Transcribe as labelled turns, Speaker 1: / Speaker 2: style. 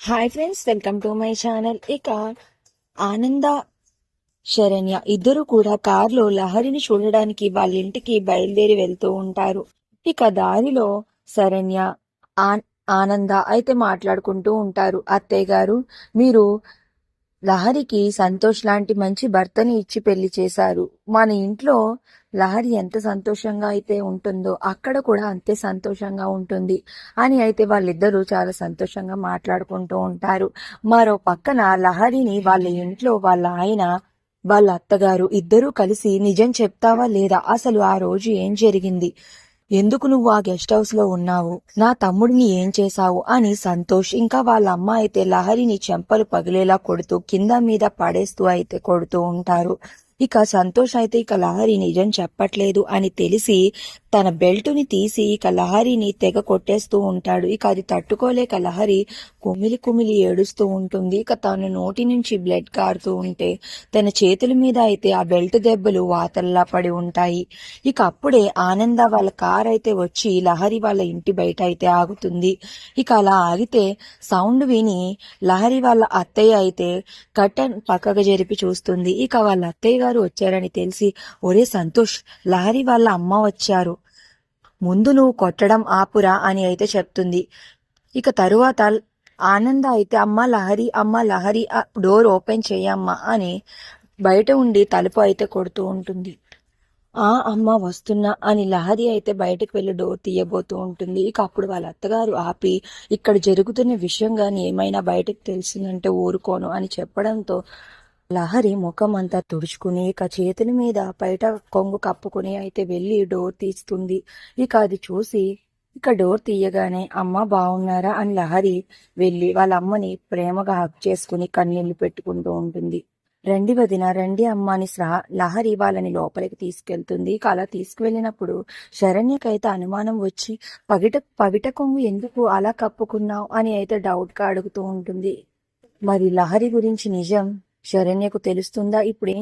Speaker 1: Hi friends, welcome to my channel. ఇక ఆనంద, శరణ్య ఇద్దరు కూడా కారులో లహరిని చూడడానికి వాళ్ళ ఇంటికి బయలుదేరి వెళ్తూ ఉంటారు. ఇక దారిలో శరణ్య, ఆనంద అయితే మాట్లాడుకుంటూ ఉంటారు. అత్తయ్య గారు, మీరు లహరికి సంతోష్ లాంటి మంచి భర్తని ఇచ్చి పెళ్లి చేశారు. మన ఇంట్లో లహరి ఎంత సంతోషంగా అయితే ఉంటుందో అక్కడ కూడా అంతే సంతోషంగా ఉంటుంది అని అయితే వాళ్ళిద్దరూ చాలా సంతోషంగా మాట్లాడుకుంటూ ఉంటారు. మరో పక్కన లహరిని వాళ్ళ ఇంట్లో వాళ్ళ ఆయన, వాళ్ళ అత్తగారు ఇద్దరూ కలిసి నిజం చెప్తావా లేదా, అసలు ఆ రోజు ఏం జరిగింది, ఎందుకు నువ్వు ఆ గెస్ట్ హౌస్ లో ఉన్నావు, నా తమ్ముడిని ఏం చేశావు అని సంతోష్ ఇంకా వాళ్ళ అమ్మ అయితే లహరిని చెంపలు పగిలేలా కొడుతూ కింద మీద పడేస్తూ అయితే కొడుతూ ఉంటారు. ఇక సంతోష్ అయితే ఇక లహరి నిజం చెప్పట్లేదు అని తెలిసి తన బెల్టుని తీసి ఇక లహరిని తెగ కొట్టేస్తూ ఉంటాడు. ఇక అది తట్టుకోలేక లహరి కుమిలి కుమిలి ఏడుస్తూ ఉంటుంది. ఇక తన నోటి నుంచి బ్లడ్ కారుతూ ఉంటే తన చేతుల మీద అయితే ఆ బెల్ట్ దెబ్బలు వాతల్లా పడి ఉంటాయి. ఇక అప్పుడే ఆనంద వాళ్ళ కార్ అయితే వచ్చి లహరి వాళ్ళ ఇంటి బయట అయితే ఆగుతుంది. ఇక అలా ఆగితే సౌండ్ విని లహరి వాళ్ళ అత్తయ్య అయితే కర్టన్ పక్కకు జరిపి చూస్తుంది. ఇక వాళ్ళ అత్తయ్య గారు వచ్చారని తెలిసి, ఒరే సంతోష్, లహరి వాళ్ళ అమ్మ వచ్చారు, ముందు నువ్వు కొట్టడం ఆపురా అని అయితే చెప్తుంది. ఇక తరువాత ఆనంద అయితే అమ్మ లహరి డోర్ ఓపెన్ చేయమ్మా అని బయట ఉండి తలుపు అయితే కొడుతూ ఉంటుంది. అమ్మ వస్తున్నా అని లహరి అయితే బయటకు వెళ్ళి డోర్ తీయబోతూ ఉంటుంది. ఇక అప్పుడు వాళ్ళ అత్తగారు ఆపి, ఇక్కడ జరుగుతున్న విషయం గాని ఏమైనా బయటకు తెలిసిందంటే ఊరుకోను అని చెప్పడంతో లహరి ముఖం అంతా తుడుచుకుని ఇక చేతుల మీద బయట కొంగు కప్పుకుని అయితే వెళ్ళి డోర్ తీస్తుంది. ఇక అది చూసి ఇక డోర్ తీయగానే అమ్మ బాగున్నారా అని లహరి వెళ్ళి వాళ్ళ అమ్మని ప్రేమగా హక్ చేసుకుని కన్నీళ్లు పెట్టుకుంటూ ఉంటుంది. రండి వదిన, రండి అమ్మ అని లహరి వాళ్ళని లోపలికి తీసుకెళ్తుంది. ఇక అలా తీసుకువెళ్ళినప్పుడు శరణ్యకైతే అనుమానం వచ్చి పవిట కొంగు ఎందుకు అలా కప్పుకున్నావు అని అయితే డౌట్ గా అడుగుతూ ఉంటుంది. మరి లహరి గురించి నిజం శరణ్యకు తెలుస్తుందా? ఇప్పుడు